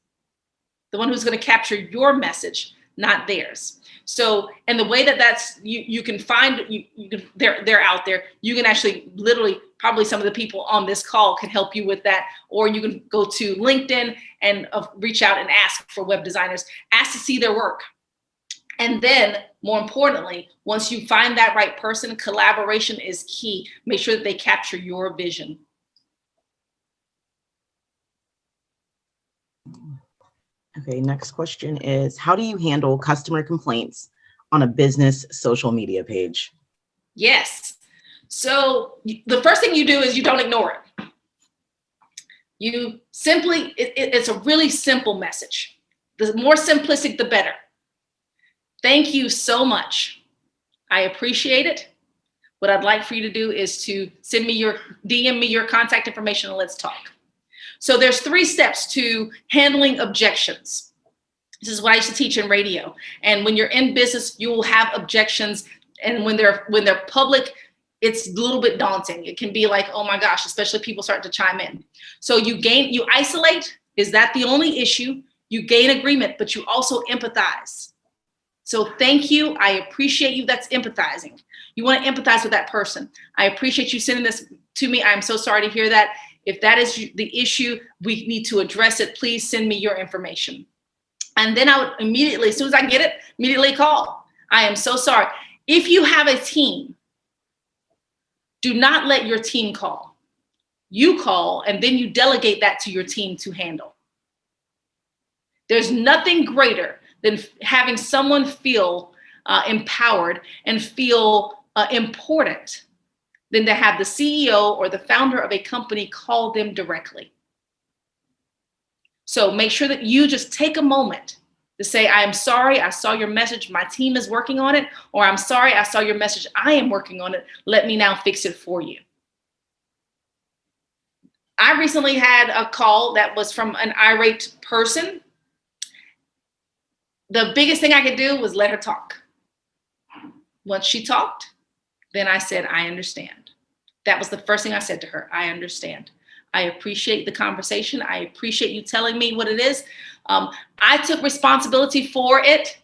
The one who's going to capture your message, not theirs. So, and the way you can find, they're out there. You can actually literally, probably some of the people on this call can help you with that. Or you can go to LinkedIn and reach out and ask for web designers, ask to see their work. And then, more importantly, once you find that right person, collaboration is key. Make sure that they capture your vision. Okay, next question is, how do you handle customer complaints on a business social media page? Yes. So the first thing you do is you don't ignore it. You simply, it's a really simple message. The more simplistic, the better. Thank you so much. I appreciate it. What I'd like for you to do is to DM me your contact information and let's talk. So there's 3 steps to handling objections. This is what I used to teach in radio. And when you're in business, you will have objections. And when they're public, it's a little bit daunting. It can be like, oh my gosh, especially people start to chime in. So you isolate. Is that the only issue? You gain agreement, but you also empathize. So thank you. I appreciate you. That's empathizing. You want to empathize with that person. I appreciate you sending this to me. I'm so sorry to hear that. If that is the issue, we need to address it. Please send me your information. And then I would immediately, as soon as I get it, immediately call. I am so sorry. If you have a team, do not let your team call. You call, and then you delegate that to your team to handle. There's nothing greater than having someone feel empowered and feel important than to have the CEO or the founder of a company call them directly. So make sure that you just take a moment to say, I am sorry, I saw your message, my team is working on it, or I'm sorry, I saw your message, I am working on it, let me now fix it for you. I recently had a call that was from an irate person. The biggest thing I could do was let her talk. Once she talked, then I said, I understand. That was the first thing I said to her. I understand. I appreciate the conversation. I appreciate you telling me what it is. I took responsibility for it,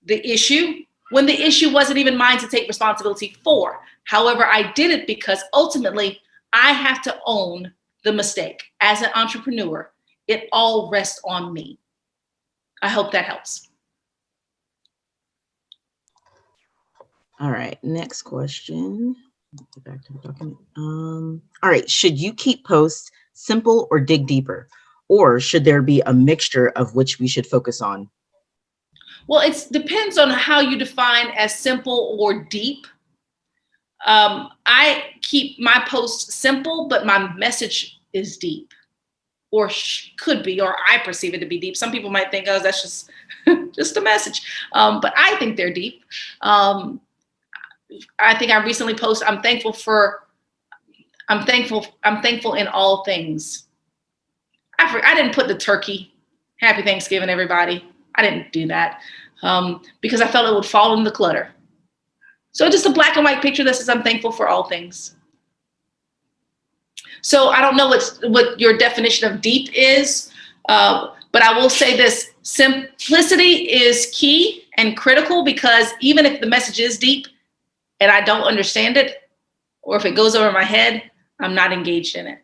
the issue, when the issue wasn't even mine to take responsibility for. However, I did it because ultimately I have to own the mistake. As an entrepreneur, it all rests on me. I hope that helps. All right, next question. Get back to the document. All right, should you keep posts simple or dig deeper? Or should there be a mixture of which we should focus on? Well, it depends on how you define as simple or deep. I keep my posts simple, but my message is deep, or could be, or I perceive it to be deep. Some people might think, oh, that's just just a message, but I think they're deep. I think I recently posted, I'm thankful in all things. I didn't put the turkey, happy Thanksgiving, everybody. I didn't do that because I felt it would fall in the clutter. So just a black and white picture that says I'm thankful for all things. So I don't know what your definition of deep is, but I will say this, simplicity is key and critical, because even if the message is deep and I don't understand it, or if it goes over my head, I'm not engaged in it.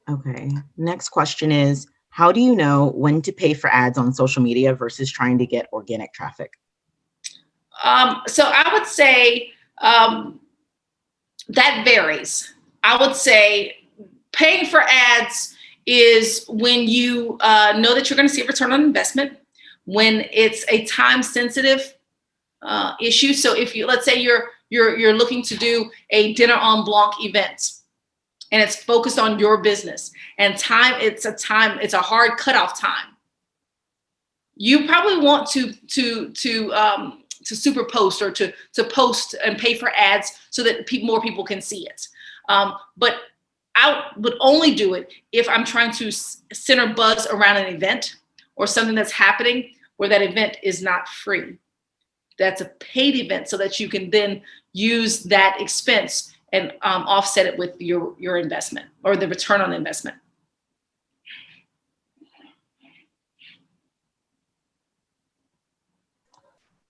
Okay, next question is, how do you know when to pay for ads on social media versus trying to get organic traffic? So I would say that varies. I would say paying for ads is when you know that you're going to see a return on investment, when it's a time sensitive issue. So if you, let's say you're looking to do a dinner en blanc event, and it's focused on your business, and it's a hard cutoff time. You probably want to super post, or to post and pay for ads so that more people can see it. But I would only do it if I'm trying to center buzz around an event or something that's happening where that event is not free. That's a paid event, so that you can then use that expense and offset it with your investment, or the return on investment.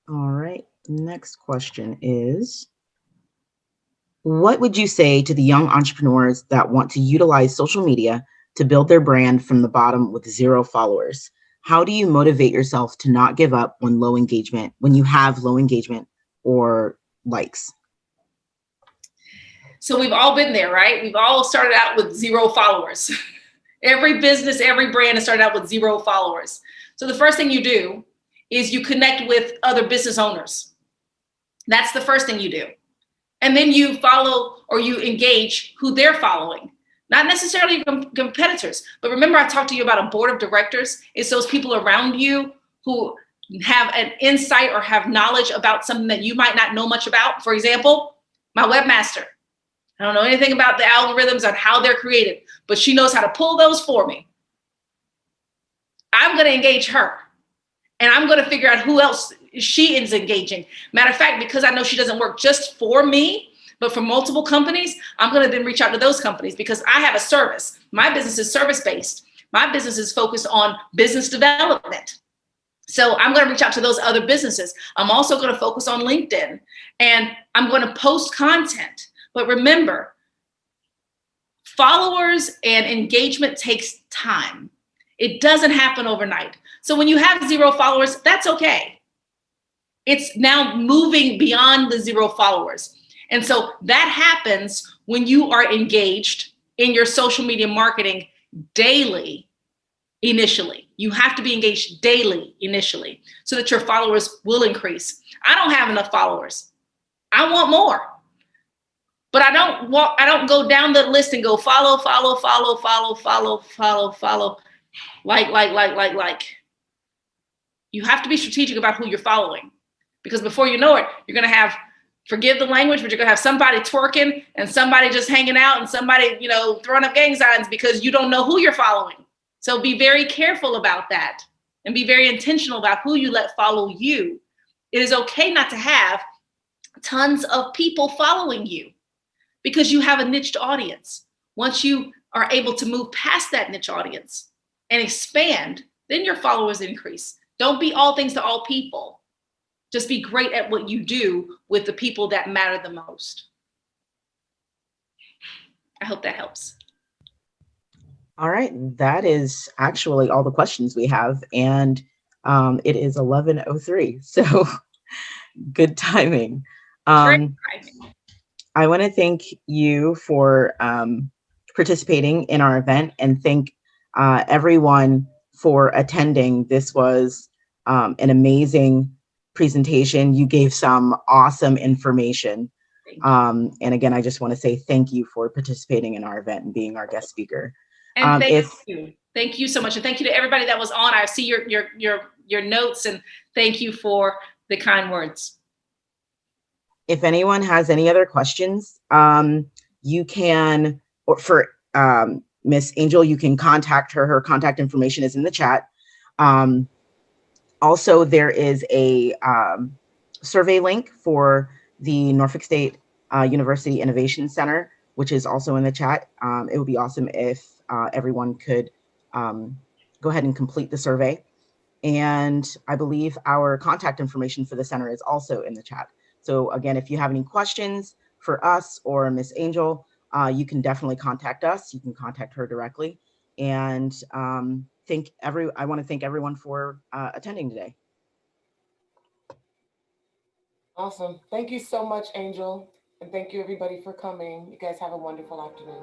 All right, next question is, what would you say to the young entrepreneurs that want to utilize social media to build their brand from the bottom with 0 followers? How do you motivate yourself to not give up when you have low engagement or likes? So we've all been there, right? We've all started out with 0 followers. Every business, every brand has started out with 0 followers. So the first thing you do is you connect with other business owners. That's the first thing you do. And then you follow or you engage who they're following. Not necessarily competitors, but remember I talked to you about a board of directors. It's those people around you who have an insight or have knowledge about something that you might not know much about. For example, my webmaster. I don't know anything about the algorithms and how they're created, but she knows how to pull those for me. I'm going to engage her, and I'm going to figure out who else she is engaging. Matter of fact, because I know she doesn't work just for me, but for multiple companies, I'm going to then reach out to those companies because I have a service. My business is service-based. My business is focused on business development. So I'm going to reach out to those other businesses. I'm also going to focus on LinkedIn, and I'm going to post content. But remember, followers and engagement takes time. It doesn't happen overnight. So when you have 0 followers, that's okay. It's now moving beyond the 0 followers. And so that happens when you are engaged in your social media marketing daily. Initially, you have to be engaged daily initially so that your followers will increase. I don't have enough followers. I want more. But I don't go down the list and go follow. Like. You have to be strategic about who you're following, because before you know it, you're going to have, forgive the language, but you're going to have somebody twerking and somebody just hanging out and somebody, throwing up gang signs because you don't know who you're following. So be very careful about that and be very intentional about who you let follow you. It is okay not to have tons of people following you because you have a niched audience. Once you are able to move past that niche audience and expand, then your followers increase. Don't be all things to all people. Just be great at what you do with the people that matter the most. I hope that helps. All right, that is actually all the questions we have, and it is 11:03, so good timing. Great timing. I want to thank you for participating in our event, and thank everyone for attending. This was an amazing presentation. You gave some awesome information. And again, I just want to say thank you for participating in our event and being our guest speaker. And thank you. Thank you so much. And thank you to everybody that was on. I see your notes, and thank you for the kind words. If anyone has any other questions, you can, or for Miss Angel, you can contact her. Her contact information is in the chat. Also, there is a survey link for the Norfolk State University Innovation Center, which is also in the chat. It would be awesome if everyone could go ahead and complete the survey. And I believe our contact information for the center is also in the chat. So again, if you have any questions for us or Miss Angel, you can definitely contact us. You can contact her directly. And I want to thank everyone for attending today. Awesome. Thank you so much, Angel. And thank you everybody for coming. You guys have a wonderful afternoon.